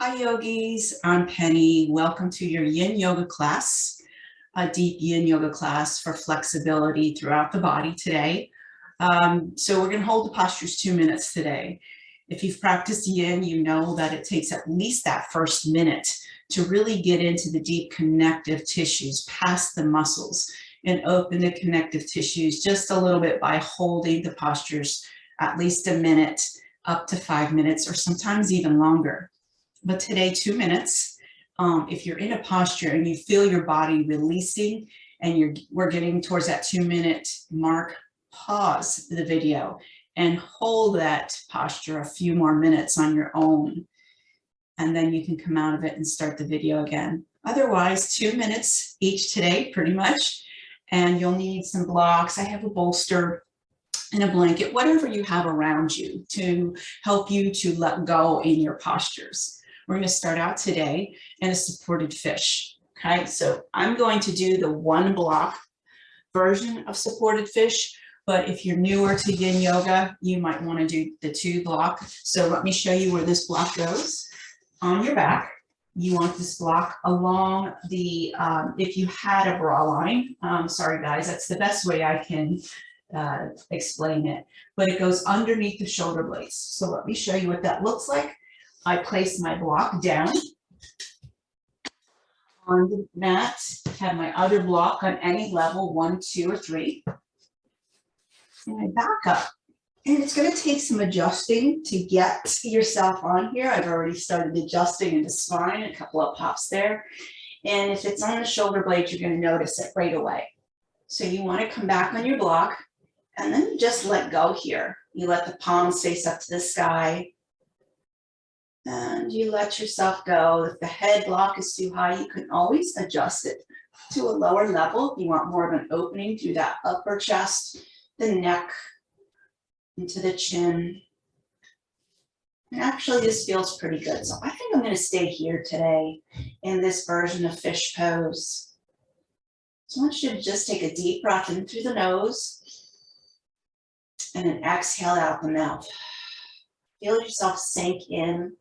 Hi yogis, I'm Penny. Welcome to your Yin Yoga class, a deep Yin Yoga class for flexibility throughout the body today. So we're going to hold the postures 2 minutes today. If you've practiced Yin, you know that it takes at least that first minute to really get into the deep connective tissues, past the muscles, and open the connective tissues just a little bit by holding the postures at least a minute, up to 5 minutes, or sometimes even longer. But today, 2 minutes. If you're in a posture and you feel your body releasing and we're getting towards that 2-minute mark, pause the video and hold that posture a few more minutes on your own. And then you can come out of it and start the video again. Otherwise, 2 minutes each today, pretty much. And you'll need some blocks. I have a bolster and a blanket, whatever you have around you to help you to let go in your postures. We're going to start out today in a supported fish. Okay, so I'm going to do the 1 block version of supported fish, but if you're newer to Yin Yoga, you might want to do the 2 block. So let me show you where this block goes. On your back, you want this block along the, if you had a bra line, sorry guys, that's the best way I can explain it, but it goes underneath the shoulder blades. So let me show you what that looks like. I place my block down on the mat, have my other block on any level, 1, 2, or 3, and I back up. And it's going to take some adjusting to get yourself on here. I've already started adjusting in the spine, a couple of pops there. And if it's on the shoulder blades, you're going to notice it right away. So you want to come back on your block and then you just let go here. You let the palms face up to the sky. And you let yourself go. If the head block is too high, you can always adjust it to a lower level. You want more of an opening through that upper chest, the neck, into the chin. And actually, this feels pretty good. So I think I'm going to stay here today in this version of fish pose. So I want you to just take a deep breath in through the nose and then exhale out the mouth. Feel yourself sink in.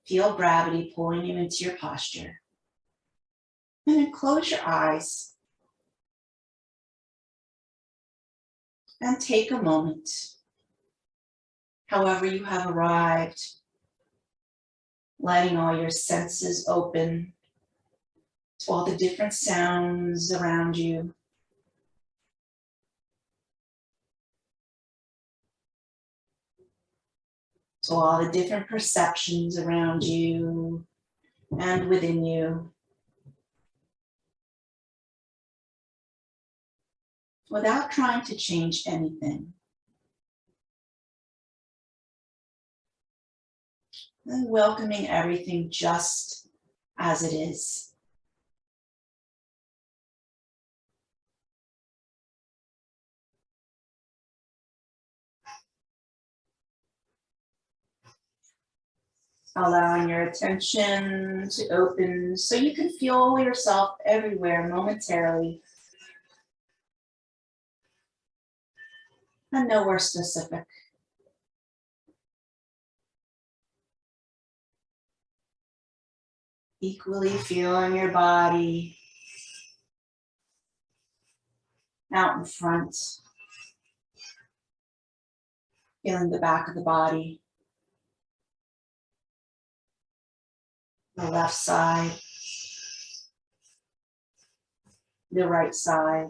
Feel gravity pulling you into your posture. And then close your eyes. And take a moment, however you have arrived, letting all your senses open to all the different sounds around you. To all the different perceptions around you and within you. Without trying to change anything. And welcoming everything just as it is. Allowing your attention to open so you can feel yourself everywhere momentarily. And nowhere specific. Equally feeling your body out in front. Feeling the back of the body. The left side. The right side.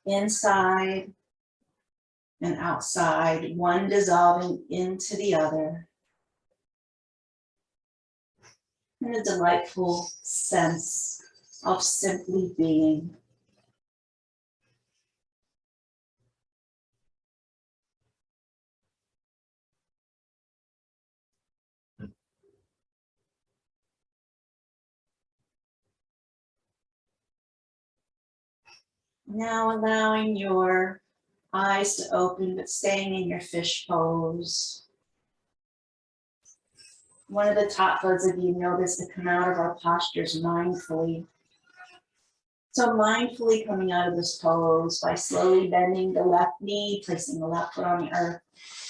Inside and outside, one dissolving into the other. And a delightful sense of simply being. Now allowing your eyes to open, but staying in your fish pose. One of the top goals of Yin Yoga is to come out of our postures mindfully. So mindfully coming out of this pose by slowly bending the left knee, placing the left foot on the earth,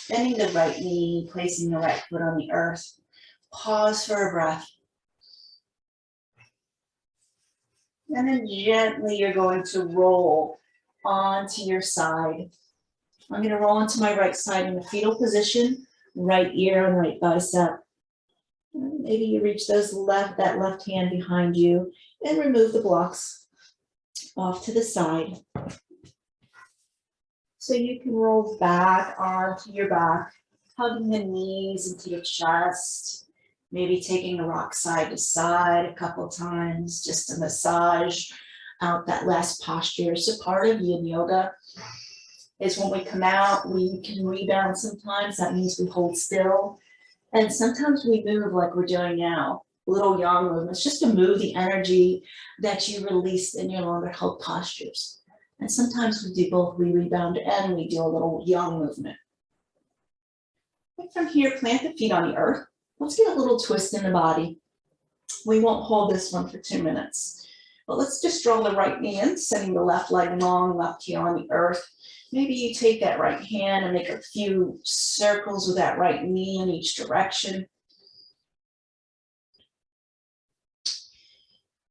bending the right knee, placing the right foot on the earth. Pause for a breath. And then gently you're going to roll onto your side. I'm going to roll onto my right side in the fetal position, right ear and right bicep. And maybe you reach that left hand behind you and remove the blocks off to the side. So you can roll back onto your back, hugging the knees into the chest, maybe taking a rock side to side a couple times, just to massage out that last posture. So part of Yin Yoga is when we come out, we can rebound sometimes. That means we hold still. And sometimes we move like we're doing now, little yang movements, just to move the energy that you released in your longer held postures. And sometimes we do both, we rebound and we do a little yang movement. And from here, plant the feet on the earth. Let's get a little twist in the body. We won't hold this one for 2 minutes, but let's just draw the right knee in, setting the left leg long, left heel on the earth. Maybe you take that right hand and make a few circles with that right knee in each direction.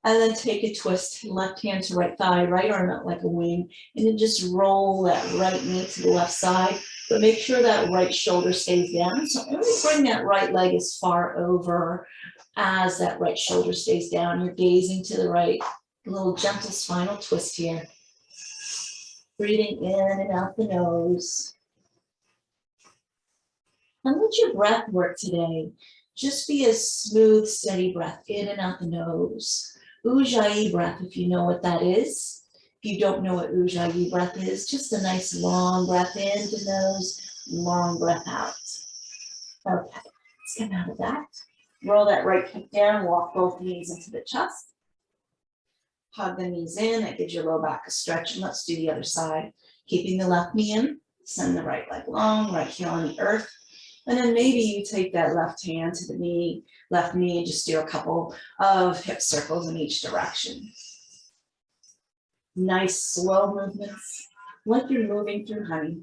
And then take a twist, left hand to right thigh, right arm out like a wing, and then just roll that right knee to the left side, but make sure that right shoulder stays down. So only bring that right leg as far over as that right shoulder stays down. You're gazing to the right, a little gentle spinal twist here. Breathing in and out the nose. And let your breath work today. Just be a smooth, steady breath in and out the nose. Ujjayi breath, if you know what that is. If you don't know what Ujjayi breath is, just a nice long breath in the nose, long breath out. Okay, let's come out of that. Roll that right hip down, walk both knees into the chest. Hug the knees in, that gives your low back a stretch, and let's do the other side. Keeping the left knee in, send the right leg long, right heel on the earth. And then maybe you take that left hand to the knee, left knee, and just do a couple of hip circles in each direction. Nice slow movements, like you're moving through honey.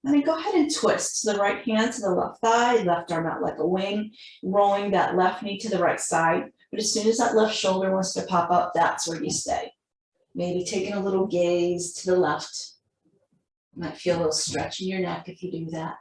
And then go ahead and twist the right hand to the left thigh, left arm out like a wing, rolling that left knee to the right side. But as soon as that left shoulder wants to pop up, that's where you stay. Maybe taking a little gaze to the left. You might feel a little stretch in your neck if you do that.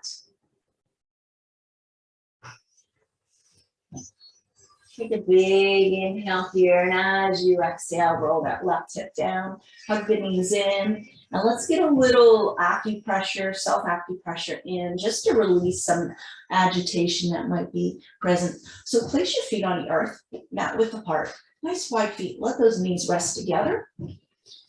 Take a big inhale here, and as you exhale, roll that left hip down, hug the knees in. Now let's get a little acupressure, self-acupressure in, just to release some agitation that might be present. So place your feet on the earth, mat width apart, nice wide feet. Let those knees rest together.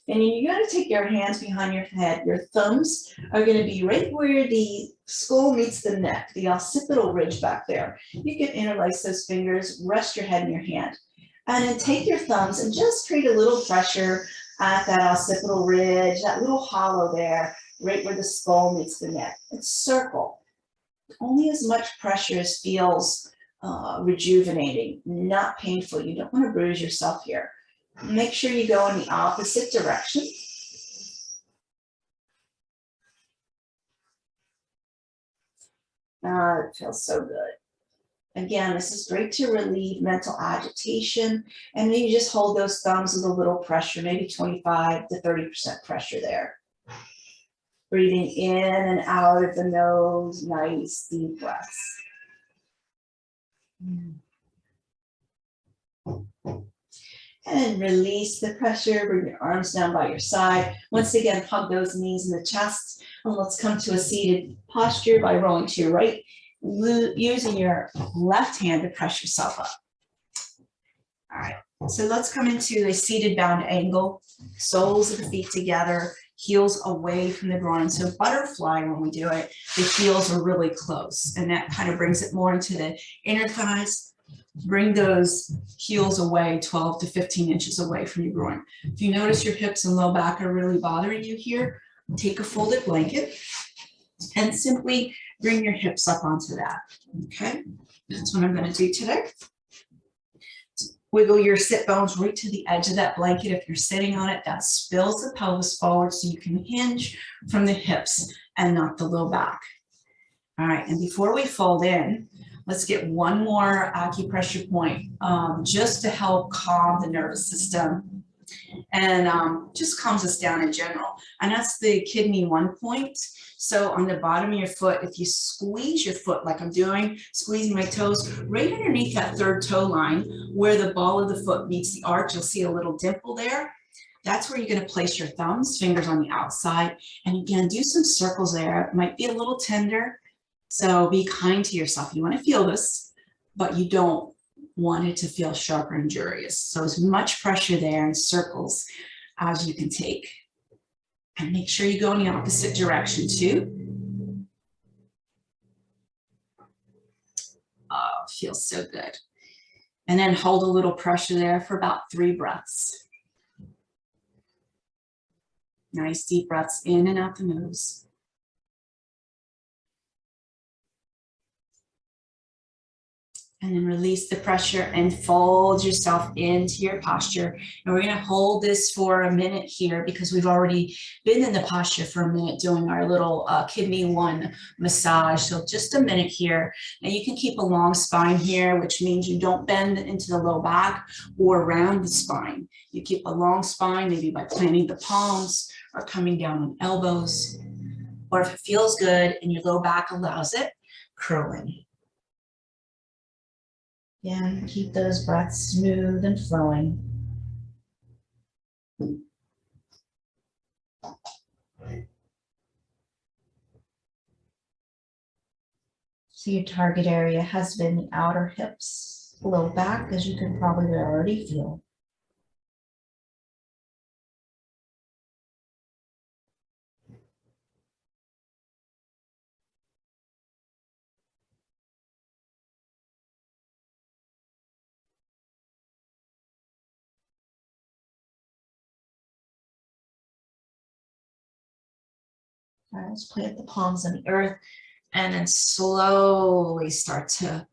And you're going to take your hands behind your head. Your thumbs are going to be right where the skull meets the neck, the occipital ridge back there. You can interlace those fingers, rest your head in your hand. And then take your thumbs and just create a little pressure at that occipital ridge, that little hollow there, right where the skull meets the neck. And circle. Only as much pressure as feels rejuvenating, not painful. You don't want to bruise yourself here. Make sure you go in the opposite direction. It feels so good. Again, this is great to relieve mental agitation, and then you just hold those thumbs with a little pressure, maybe 25 to 30% pressure there. Breathing in and out of the nose, nice deep breaths. And release the pressure, bring your arms down by your side. Once again, hug those knees in the chest. And let's come to a seated posture by rolling to your right, using your left hand to press yourself up. All right, so let's come into a seated bound angle, soles of the feet together, heels away from the groin. So butterfly, when we do it, the heels are really close, and that kind of brings it more into the inner thighs. Bring those heels away 12 to 15 inches away from your groin. If you notice your hips and low back are really bothering you here, take a folded blanket and simply bring your hips up onto that. Okay, that's what I'm going to do today. Wiggle your sit bones right to the edge of that blanket. If you're sitting on it, that spills the pelvis forward so you can hinge from the hips and not the low back. All right, and before we fold in, let's get one more acupressure point just to help calm the nervous system and just calms us down in general. And that's the kidney 1 point. So on the bottom of your foot, if you squeeze your foot like I'm doing, squeezing my toes, right underneath that third toe line where the ball of the foot meets the arch, you'll see a little dimple there. That's where you're going to place your thumbs, fingers on the outside. And again, do some circles there. It might be a little tender. So be kind to yourself. You want to feel this, but you don't want it to feel sharp or injurious. So as much pressure there in circles as you can take. And make sure you go in the opposite direction too. Oh, feels so good. And then hold a little pressure there for about 3 breaths. Nice deep breaths in and out the nose. And then release the pressure and fold yourself into your posture. And we're going to hold this for a minute here because we've already been in the posture for a minute doing our little kidney 1 massage. So just a minute here. Now you can keep a long spine here, which means you don't bend into the low back or around the spine. You keep a long spine, maybe by planting the palms or coming down on elbows. Or if it feels good and your low back allows it, curling. Again, keep those breaths smooth and flowing. So your target area has been the outer hips, low back, as you can probably already feel. All right, let's plant the palms on the earth and then slowly start to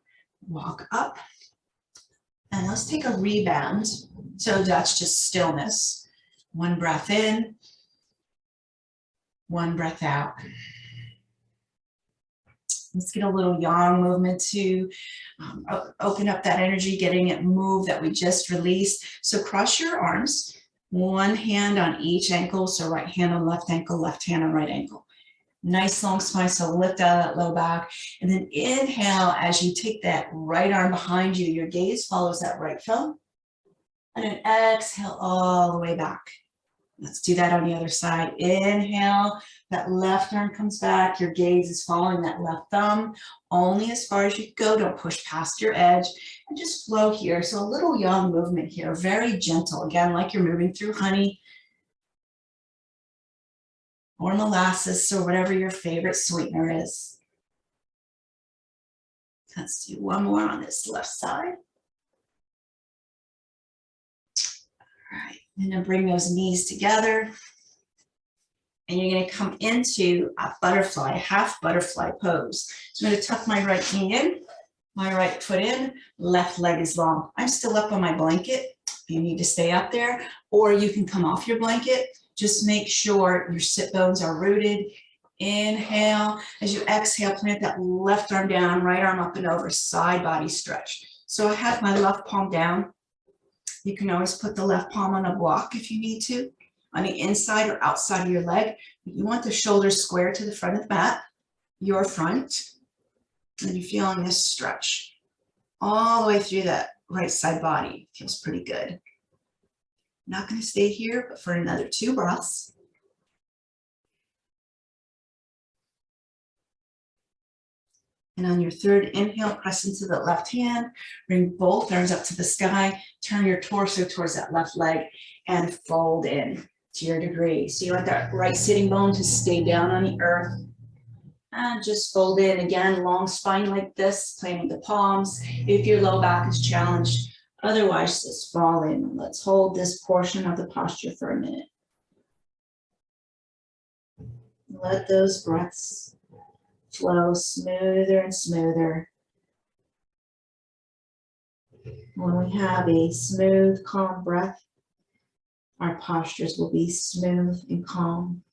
walk up. And let's take a rebound. So that's just stillness. 1 breath in, 1 breath out. Let's get a little yang movement to open up that energy, getting it moved that we just released. So cross your arms, 1 hand on each ankle. So right hand on left ankle, left hand on right ankle. Nice long spine, so lift out of that low back. And then inhale as you take that right arm behind you. Your gaze follows that right thumb. And then exhale all the way back. Let's do that on the other side. Inhale, that left arm comes back. Your gaze is following that left thumb only as far as you go. Don't push past your edge and just flow here. So a little yang movement here, very gentle. Again, like you're moving through honey or molasses or whatever your favorite sweetener is. Let's do 1 more on this left side. All right, and then bring those knees together. And you're going to come into a butterfly, half butterfly pose. So I'm going to tuck my right knee in, my right foot in, left leg is long. I'm still up on my blanket. You need to stay up there, or you can come off your blanket. Just make sure your sit bones are rooted. Inhale. As you exhale, plant that left arm down, right arm up and over, side body stretch. So I have my left palm down. You can always put the left palm on a block if you need to, on the inside or outside of your leg. You want the shoulders square to the front of the mat, your front, and you're feeling this stretch all the way through that right side body. Feels pretty good. Not going to stay here, but for another 2 breaths. And on your third inhale, press into the left hand, bring both arms up to the sky, turn your torso towards that left leg, and fold in to your degree. So you want that right sitting bone to stay down on the earth. And just fold in again, long spine like this, planting the palms. If your low back is challenged, otherwise just fall in. Let's hold this portion of the posture for a minute. Let those breaths flow smoother and smoother. When we have a smooth, calm breath, our postures will be smooth and calm.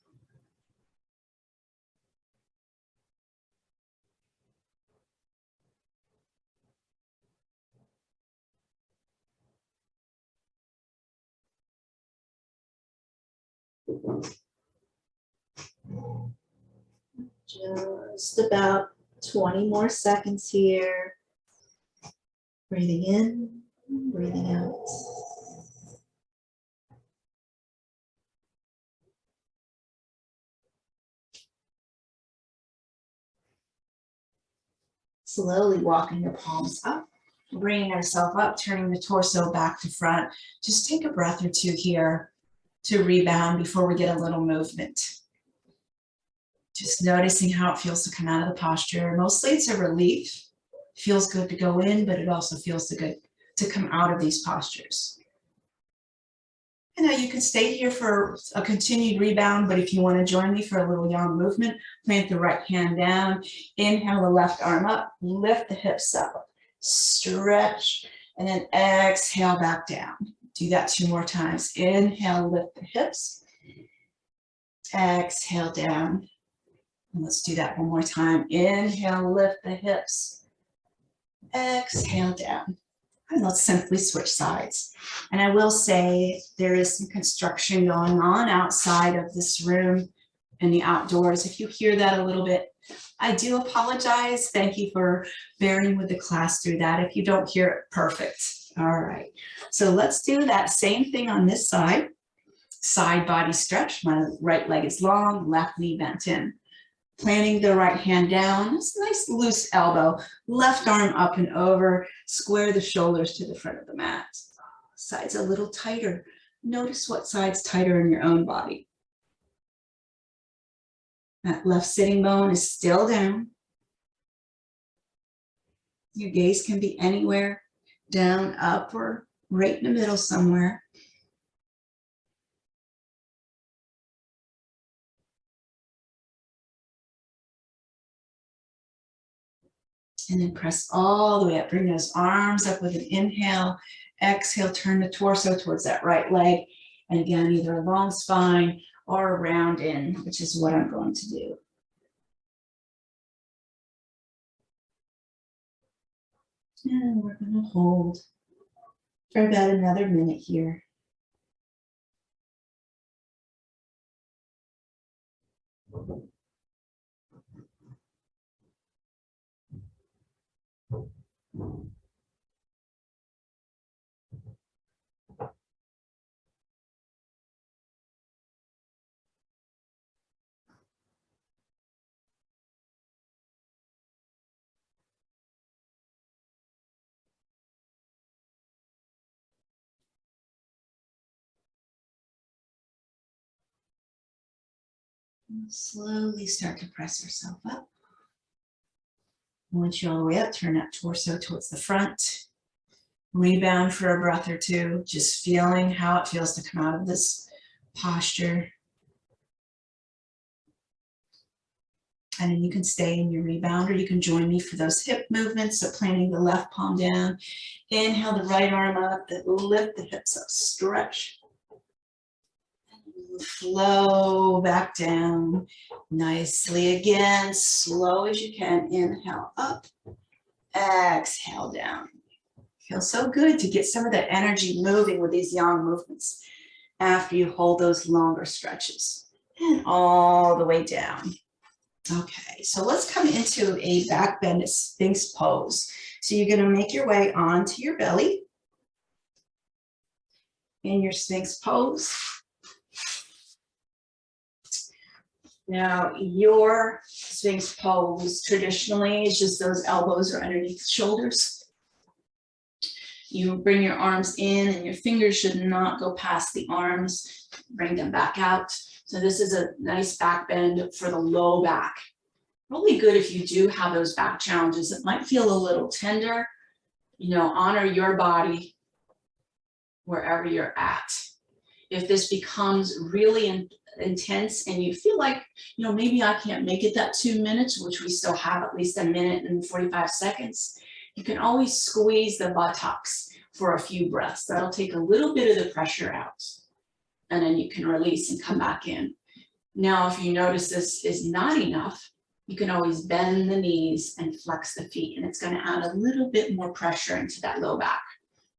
Just about 20 more seconds here. Breathing in, breathing out. Slowly walking the palms up, bringing ourselves up, turning the torso back to front. Just take a breath or two here to rebound before we get a little movement. Just noticing how it feels to come out of the posture. Mostly it's a relief. Feels good to go in, but it also feels good to come out of these postures. And now you can stay here for a continued rebound, but if you want to join me for a little yang movement, plant the right hand down, inhale the left arm up, lift the hips up, stretch, and then exhale back down. Do that 2 more times. Inhale, lift the hips, exhale down. And let's do that 1 more time. Inhale, lift the hips, exhale down. And let's simply switch sides. And I will say there is some construction going on outside of this room in the outdoors. If you hear that a little bit, I do apologize. Thank you for bearing with the class through that. If you don't hear it, perfect. All right. So let's do that same thing on this side. Side body stretch. My right leg is long, left knee bent in. Planting the right hand down, it's a nice loose elbow, left arm up and over, square the shoulders to the front of the mat. Side's a little tighter. Notice what side's tighter in your own body. That left sitting bone is still down. Your gaze can be anywhere, down, up, or right in the middle somewhere. And then press all the way up. Bring those arms up with an inhale. Exhale, turn the torso towards that right leg. And again, either a long spine or a round in, which is what I'm going to do. And we're going to hold for about another minute here. And slowly start to press yourself up. Once you're all the way up, turn that torso towards the front. Rebound for a breath or two, just feeling how it feels to come out of this posture. And then you can stay in your rebound, or you can join me for those hip movements. So planting the left palm down, inhale the right arm up, lift the hips up, stretch. Flow back down nicely again, slow as you can. Inhale up, exhale down. Feels so good to get some of that energy moving with these yang movements after you hold those longer stretches. And all the way down. Okay, so let's come into a back bend Sphinx pose. So you're going to make your way onto your belly in your Sphinx pose. Now, your Sphinx pose traditionally is just those elbows are underneath the shoulders. You bring your arms in and your fingers should not go past the arms. Bring them back out. So this is a nice back bend for the low back. Really good if you do have those back challenges. It might feel a little tender. You know, honor your body wherever you're at. If this becomes really intense and you feel like, you know, maybe I can't make it that 2 minutes, which we still have at least a minute and 45 seconds, You can always squeeze the buttocks for a few breaths. That'll take a little bit of the pressure out. And then you can release and come back in. Now, if you notice this is not enough, you can always bend the knees and flex the feet, and it's going to add a little bit more pressure into that low back,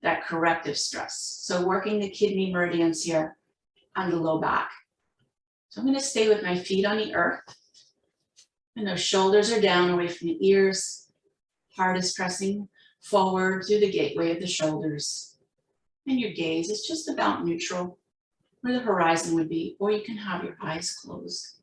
that corrective stress. So working the kidney meridians here on the low back. So I'm going to stay with my feet on the earth, and those shoulders are down away from the ears. Heart is pressing forward through the gateway of the shoulders, and your gaze is just about neutral where the horizon would be, or you can have your eyes closed.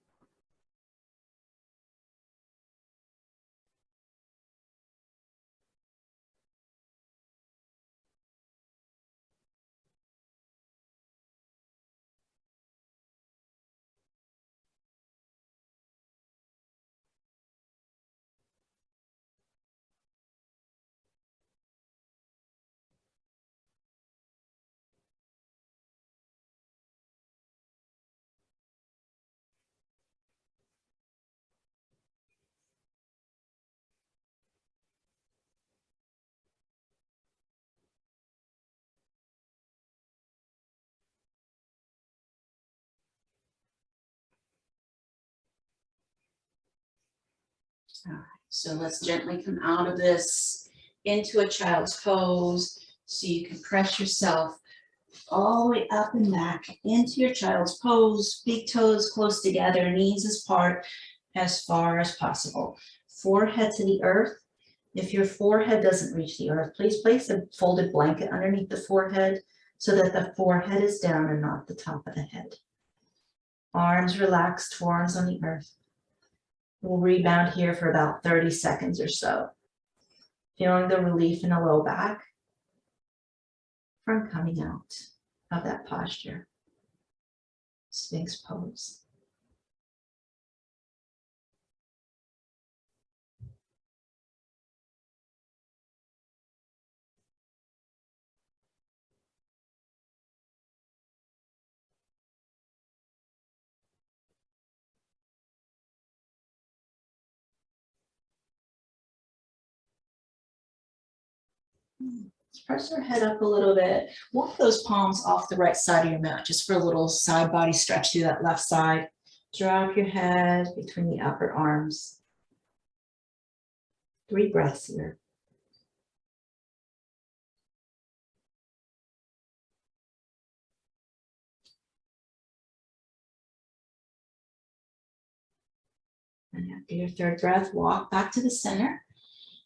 All right, so let's gently come out of this into a child's pose. So you can press yourself all the way up and back into your child's pose, big toes close together, knees apart as far as possible. Forehead to the earth. If your forehead doesn't reach the earth, please place a folded blanket underneath the forehead so that the forehead is down and not the top of the head. Arms relaxed, forearms on the earth. We'll rebound here for about 30 seconds or so. Feeling the relief in the low back from coming out of that posture. Sphinx pose. Press your head up a little bit. Walk those palms off the right side of your mat just for a little side body stretch through that left side. Drop your head between the upper arms. 3 breaths here. And after your 3rd breath, walk back to the center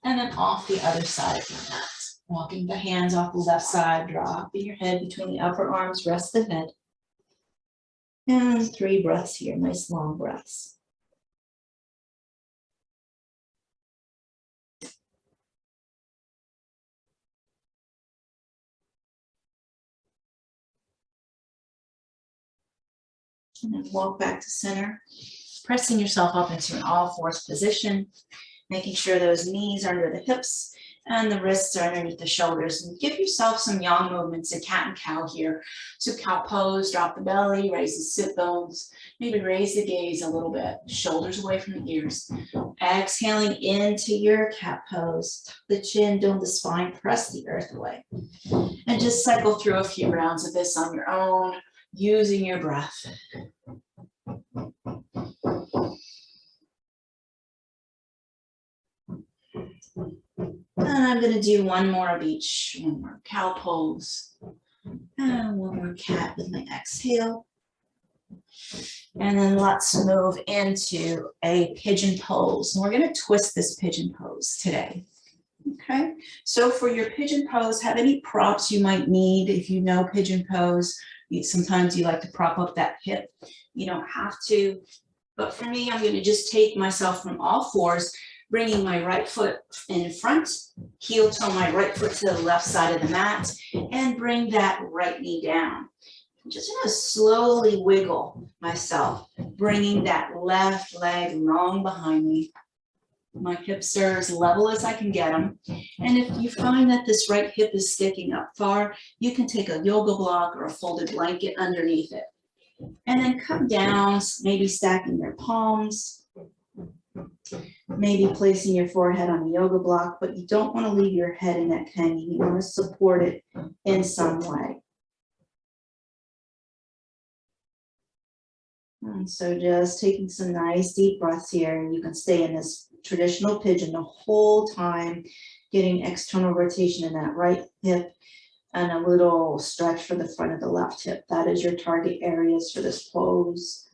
and then off the other side of your mat. Walking the hands off the left side, dropping your head between the upper arms, rest the head. And 3 breaths here, nice long breaths. And then walk back to center, pressing yourself up into an all-fours position, making sure those knees are under the hips and the wrists are underneath the shoulders. And give yourself some yang movements, a cat and cow here. So cow pose, drop the belly, raise the sit bones, maybe raise the gaze a little bit, shoulders away from the ears. Exhaling into your cat pose, tuck the chin, dome the spine, press the earth away. And just cycle through a few rounds of this on your own, using your breath. And I'm going to do one more of each. One more cow pose. And one more cat with my exhale. And then let's move into a pigeon pose. And we're going to twist this pigeon pose today. Okay, so for your pigeon pose, have any props you might need if you know pigeon pose. Sometimes you like to prop up that hip. You don't have to. But for me, I'm going to just take myself from all fours, bringing my right foot in front, heel toe my right foot to the left side of the mat, and bring that right knee down. I'm just going to slowly wiggle myself, bringing that left leg long behind me. My hips are as level as I can get them. And if you find that this right hip is sticking up far, you can take a yoga block or a folded blanket underneath it. And then come down, maybe stacking your palms. Maybe placing your forehead on a yoga block, but you don't want to leave your head in that hanging. You want to support it in some way. And so just taking some nice deep breaths here, and you can stay in this traditional pigeon the whole time, getting external rotation in that right hip and a little stretch for the front of the left hip. That is your target areas for this pose.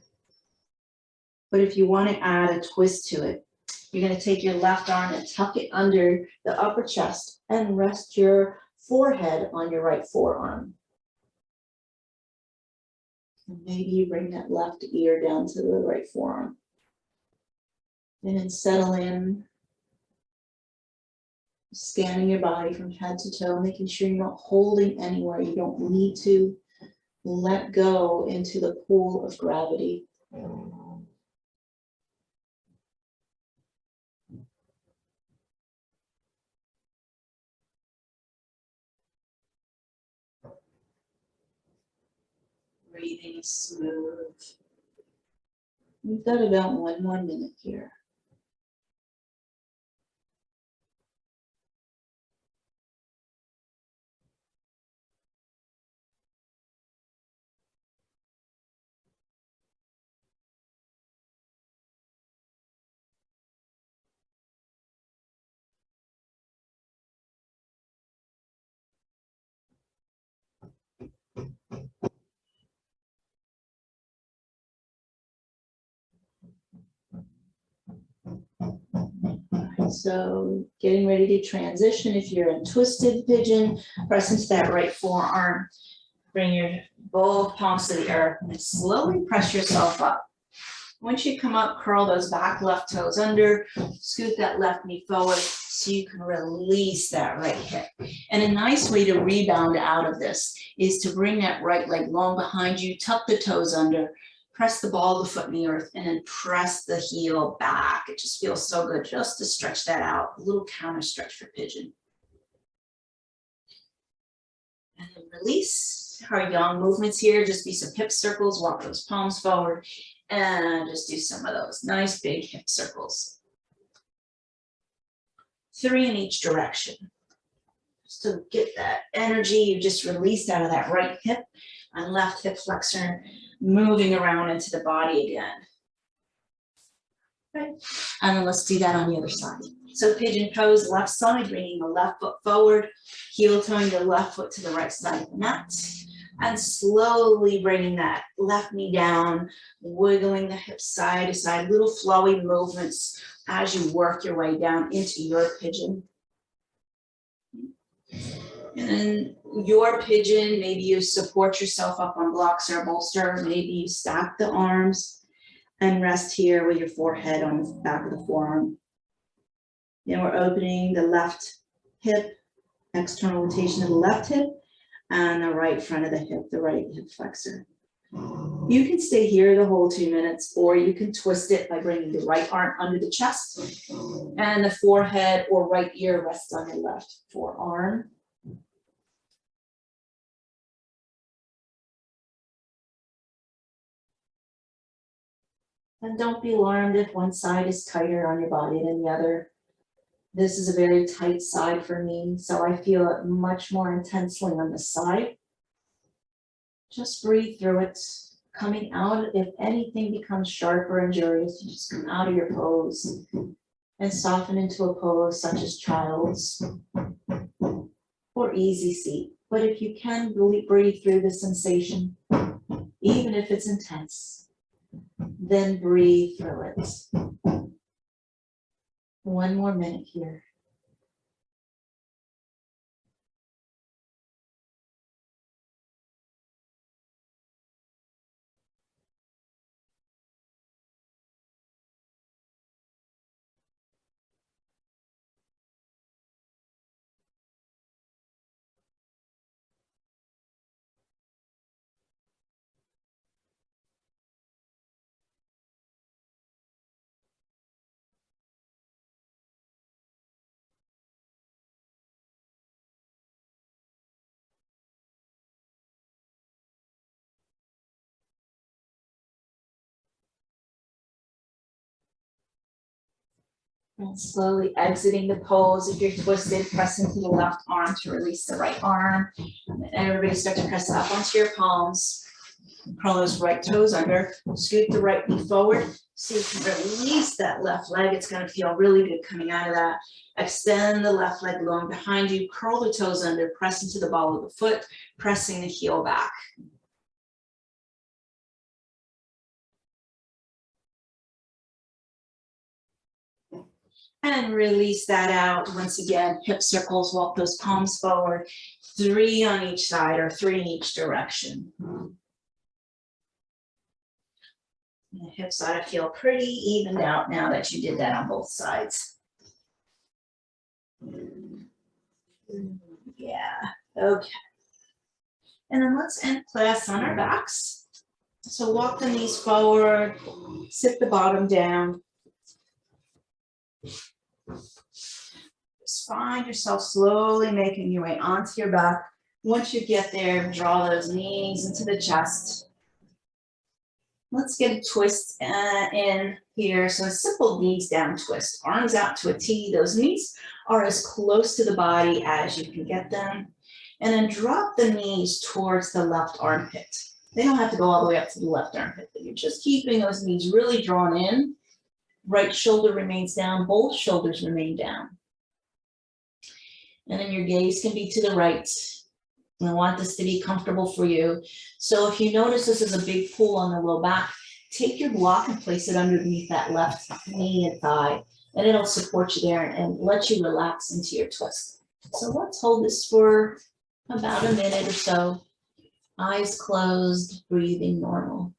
But if you want to add a twist to it, you're going to take your left arm and tuck it under the upper chest and rest your forehead on your right forearm. And maybe you bring that left ear down to the right forearm. And then settle in, scanning your body from head to toe, making sure you're not holding anywhere. You don't need to. Let go into the pool of gravity. Breathing smooth. We've got about 1 more minute here. So getting ready to transition. If you're in twisted pigeon, press into that right forearm. Bring your both palms to the earth and slowly press yourself up. Once you come up, curl those back left toes under, scoot that left knee forward so you can release that right hip. And a nice way to rebound out of this is to bring that right leg long behind you, tuck the toes under, press the ball of the foot in the earth, and then press the heel back. It just feels so good just to stretch that out. A little counter stretch for pigeon. And then release. Our yang movements here, just be some hip circles, walk those palms forward, and just do some of those nice big hip circles. 3 in each direction. Just to get that energy you just released out of that right hip and left hip flexor, moving around into the body again. Okay. And then let's do that on the other side. So pigeon pose, left side, bringing the left foot forward, heel toeing the left foot to the right side of the mat, and slowly bringing that left knee down, wiggling the hips side to side, little flowy movements as you work your way down into your pigeon. And then your pigeon, maybe you support yourself up on blocks or a bolster, maybe you stack the arms and rest here with your forehead on the back of the forearm. Then we're opening the left hip, external rotation of the left hip, and the right front of the hip, the right hip flexor. You can stay here the whole 2 minutes, or you can twist it by bringing the right arm under the chest, and the forehead or right ear rests on your left forearm. And don't be alarmed if one side is tighter on your body than the other. This is a very tight side for me, so I feel it much more intensely on this side. Just breathe through it. Coming out, if anything becomes sharp or injurious, you just come out of your pose and soften into a pose such as child's or easy seat. But if you can really breathe through the sensation, even if it's intense, then breathe through it. 1 more minute here. And slowly exiting the pose. If you're twisted, press into the left arm to release the right arm. And everybody start to press up onto your palms. Curl those right toes under. Scoot the right knee forward. So you can release that left leg. It's going to feel really good coming out of that. Extend the left leg long behind you. Curl the toes under. Press into the ball of the foot. Pressing the heel back. And release that out. Once again, hip circles, walk those palms forward. 3 on each side or 3 in each direction. The hips ought to feel pretty evened out now that you did that on both sides. Yeah, okay. And then let's end class on our backs. So walk the knees forward, sit the bottom down. Just find yourself slowly making your way onto your back. Once you get there, draw those knees into the chest. Let's get a twist in here. So a simple knees down twist, arms out to a T. Those knees are as close to the body as you can get them. And then drop the knees towards the left armpit. They don't have to go all the way up to the left armpit, but you're just keeping those knees really drawn in. Right shoulder remains down, both shoulders remain down. And then your gaze can be to the right. I want this to be comfortable for you. So if you notice this is a big pull on the low back, take your block and place it underneath that left knee and thigh, and it'll support you there and let you relax into your twist. So let's hold this for about a minute or so. Eyes closed, breathing normal.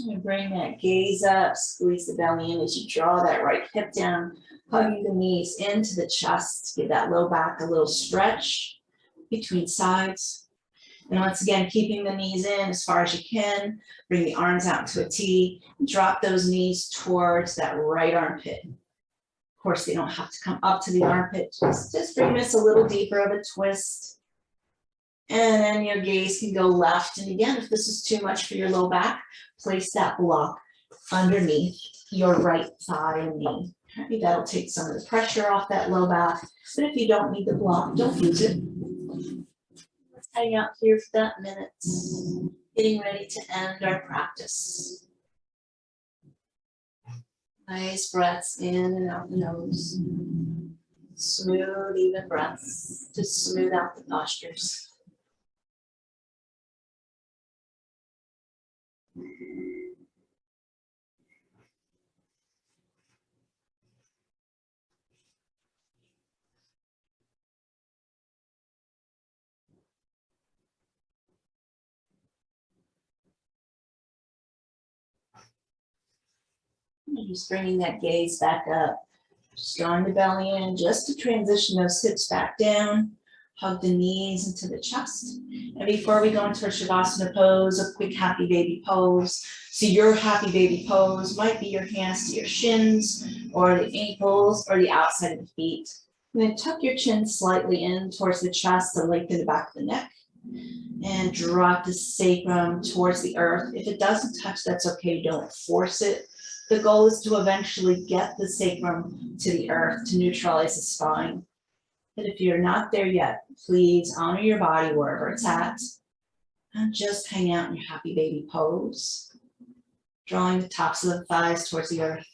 And bring that gaze up, squeeze the belly in as you draw that right hip down, hugging the knees into the chest. Give that low back a little stretch between sides. And once again, keeping the knees in as far as you can. Bring the arms out to a T. Drop those knees towards that right armpit. Of course, they don't have to come up to the armpit. Just bring this a little deeper of a twist. And then your gaze can go left. And again, if this is too much for your low back, place that block underneath your right thigh and knee. Okay, that'll take some of the pressure off that low back. But if you don't need the block, don't use it. Let's hang out here for that minute. Getting ready to end our practice. Nice breaths in and out the nose. Smooth, even breaths to smooth out the postures. Just bringing that gaze back up, just drawing the belly in, just to transition those hips back down, hug the knees into the chest. And before we go into our Shavasana pose, a quick happy baby pose. So your happy baby pose might be your hands to your shins or the ankles or the outside of the feet. And then tuck your chin slightly in towards the chest to lengthen the back of the neck. And drop the sacrum towards the earth. If it doesn't touch, that's okay, don't force it. The goal is to eventually get the sacrum to the earth to neutralize the spine. But if you're not there yet, please honor your body wherever it's at. And just hang out in your happy baby pose. Drawing the tops of the thighs towards the earth.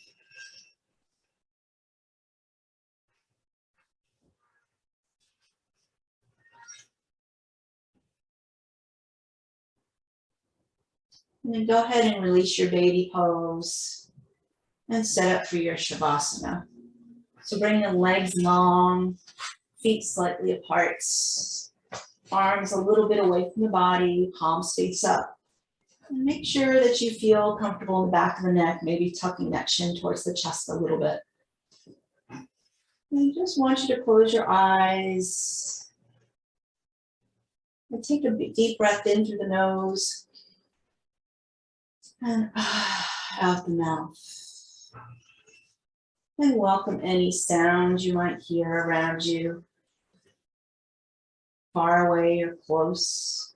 And then go ahead and release your baby pose. And set up for your Shavasana. So bring the legs long, feet slightly apart, arms a little bit away from the body, palms face up. And make sure that you feel comfortable in the back of the neck, maybe tucking that chin towards the chest a little bit. And just want you to close your eyes and take a deep breath in through the nose and out the mouth. And welcome any sounds you might hear around you, far away or close.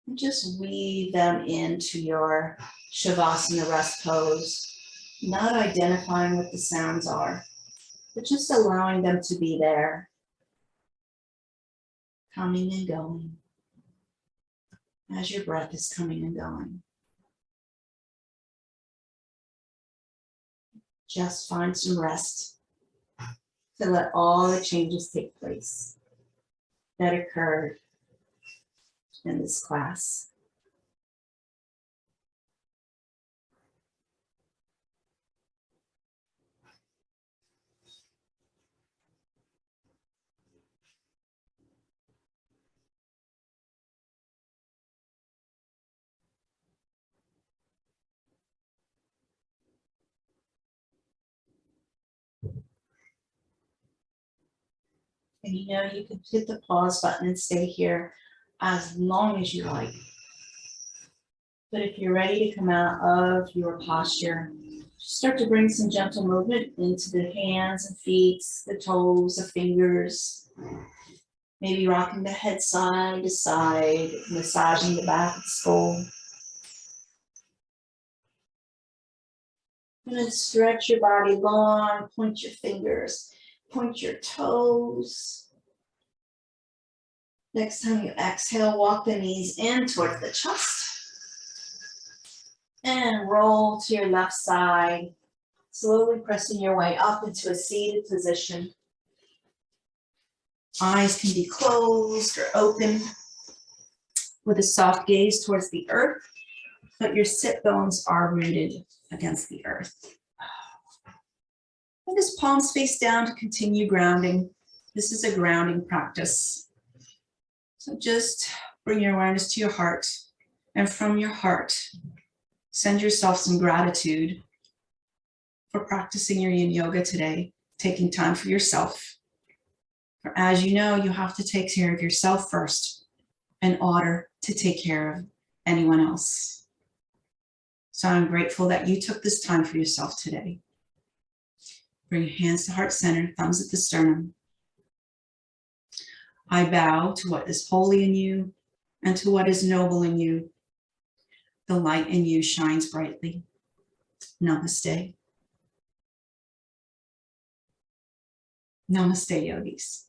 And just weave them into your Shavasana rest pose, not identifying what the sounds are, but just allowing them to be there, coming and going, as your breath is coming and going. Just find some rest to let all the changes take place that occurred in this class. And you know, you can hit the pause button and stay here as long as you like. But if you're ready to come out of your posture, start to bring some gentle movement into the hands and feet, the toes, the fingers. Maybe rocking the head side to side, massaging the back of the skull. And then stretch your body long, point your fingers, point your toes. Next time you exhale, walk the knees in towards the chest. And roll to your left side, slowly pressing your way up into a seated position. Eyes can be closed or open with a soft gaze towards the earth, but your sit bones are rooted against the earth. And just palms face down to continue grounding. This is a grounding practice. So just bring your awareness to your heart, and from your heart, send yourself some gratitude for practicing your Yin Yoga today, taking time for yourself. For as you know, you have to take care of yourself first in order to take care of anyone else. So I'm grateful that you took this time for yourself today. Bring your hands to heart center, thumbs at the sternum. I bow to what is holy in you and to what is noble in you. The light in you shines brightly. Namaste. Namaste, yogis.